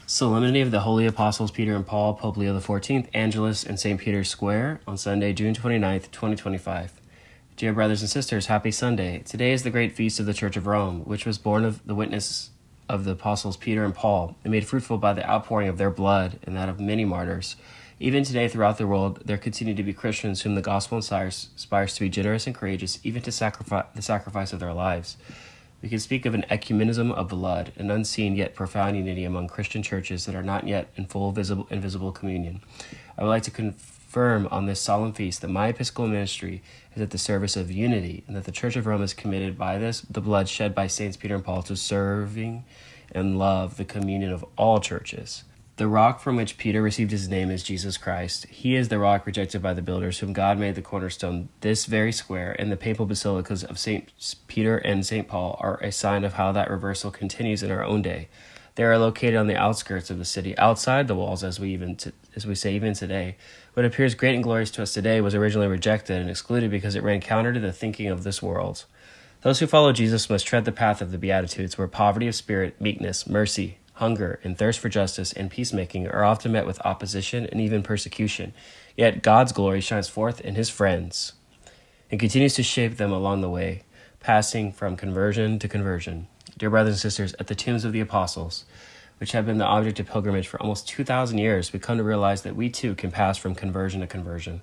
Solemnity of the Holy Apostles Peter and Paul, Pope Leo XIV, Angelus, and St. Peter's Square on Sunday, June 29th, 2025. Dear brothers and sisters, happy Sunday. Today is the great feast of the Church of Rome, which was born of the witness of the Apostles Peter and Paul, and made fruitful by the outpouring of their blood and that of many martyrs. Even today throughout the world, there continue to be Christians whom the gospel inspires to be generous and courageous, even to the sacrifice of their lives. We can speak of an ecumenism of blood, an unseen yet profound unity among Christian churches that are not yet in full visible communion. I would like to confirm on this solemn feast that my episcopal ministry is at the service of unity, and that the Church of Rome is committed by the blood shed by Saints Peter and Paul, to serving and love the communion of all churches. The rock from which Peter received his name is Jesus Christ. He is the rock rejected by the builders, whom God made the cornerstone. This very square and the papal basilicas of St. Peter and St. Paul are a sign of how that reversal continues in our own day. They are located on the outskirts of the city, outside the walls, as we say even today. What appears great and glorious to us today was originally rejected and excluded because it ran counter to the thinking of this world. Those who follow Jesus must tread the path of the Beatitudes, where poverty of spirit, meekness, mercy, hunger, and thirst for justice and peacemaking are often met with opposition and even persecution. Yet God's glory shines forth in his friends and continues to shape them along the way, passing from conversion to conversion. Dear brothers and sisters, at the tombs of the apostles, which have been the object of pilgrimage for almost 2,000 years, we come to realize that we too can pass from conversion to conversion.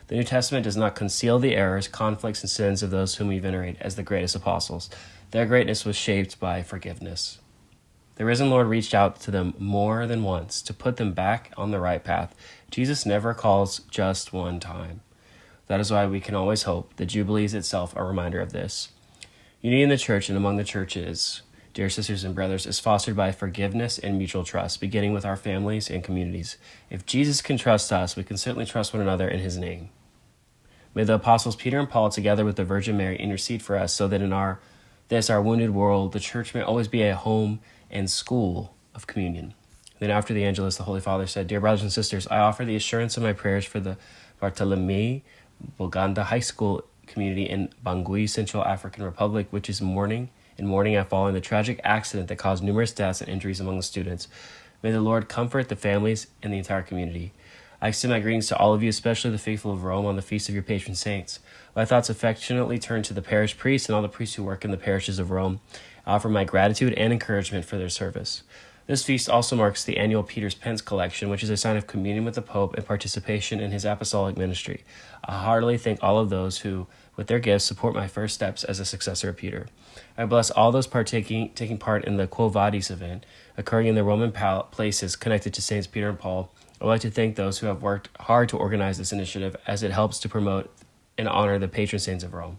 The New Testament does not conceal the errors, conflicts, and sins of those whom we venerate as the greatest apostles. Their greatness was shaped by forgiveness. The risen Lord reached out to them more than once to put them back on the right path. Jesus never calls just one time. That is why we can always hope. The Jubilee is itself a reminder of this. Unity in the church and among the churches, dear sisters and brothers, is fostered by forgiveness and mutual trust, beginning with our families and communities. If Jesus can trust us, we can certainly trust one another in his name. May the apostles Peter and Paul, together with the Virgin Mary, intercede for us, so that in our wounded world, the church may always be a home and school of communion. Then after the Angelus, the Holy Father said, Dear brothers and sisters, I offer the assurance of my prayers for the Bartolomé Boganda High School community in Bangui, Central African Republic, which is mourning following the tragic accident that caused numerous deaths and injuries among the students. May the Lord comfort the families and the entire community. I extend my greetings to all of you, especially the faithful of Rome, on the feast of your patron saints. My thoughts affectionately turn to the parish priests and all the priests who work in the parishes of Rome. I offer my gratitude and encouragement for their service. This feast also marks the annual Peter's Pence collection, which is a sign of communion with the Pope and participation in his apostolic ministry. I heartily thank all of those who, with their gifts, support my first steps as a successor of Peter. I bless all those taking part in the Quo Vadis event, occurring in the Roman places connected to Saints Peter and Paul. I would like to thank those who have worked hard to organize this initiative, as it helps to promote and honor the patron saints of Rome.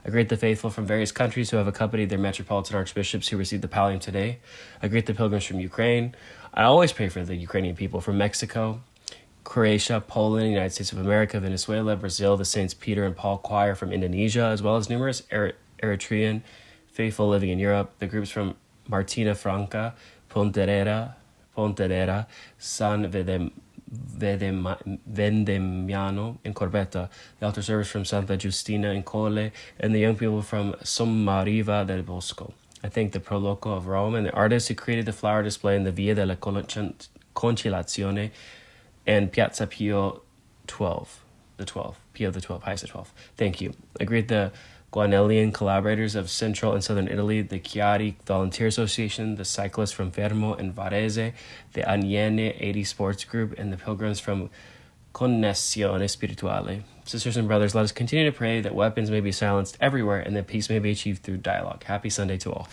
I greet the faithful from various countries who have accompanied their metropolitan archbishops who received the pallium today. I greet the pilgrims from Ukraine. I always pray for the Ukrainian people from Mexico, Croatia, Poland, United States of America, Venezuela, Brazil, the Saints Peter and Paul Choir from Indonesia, as well as numerous Eritrean faithful living in Europe, the groups from Martina Franca, Pontevedra, San Vendemiano in Corbetta, the altar service from Santa Giustina in Colle, and the young people from Sommariva del Bosco. I thank the Proloco of Rome and the artists who created the flower display in the Via della Conciliazione and Piazza Pio XII, Pio the 12th, Pius the 12th. Thank you. I greet the Guanellian collaborators of Central and Southern Italy, the Chiari Volunteer Association, the cyclists from Fermo and Varese, the Aniene 80 Sports Group, and the pilgrims from Connessione Spirituale. Sisters and brothers, let us continue to pray that weapons may be silenced everywhere and that peace may be achieved through dialogue. Happy Sunday to all.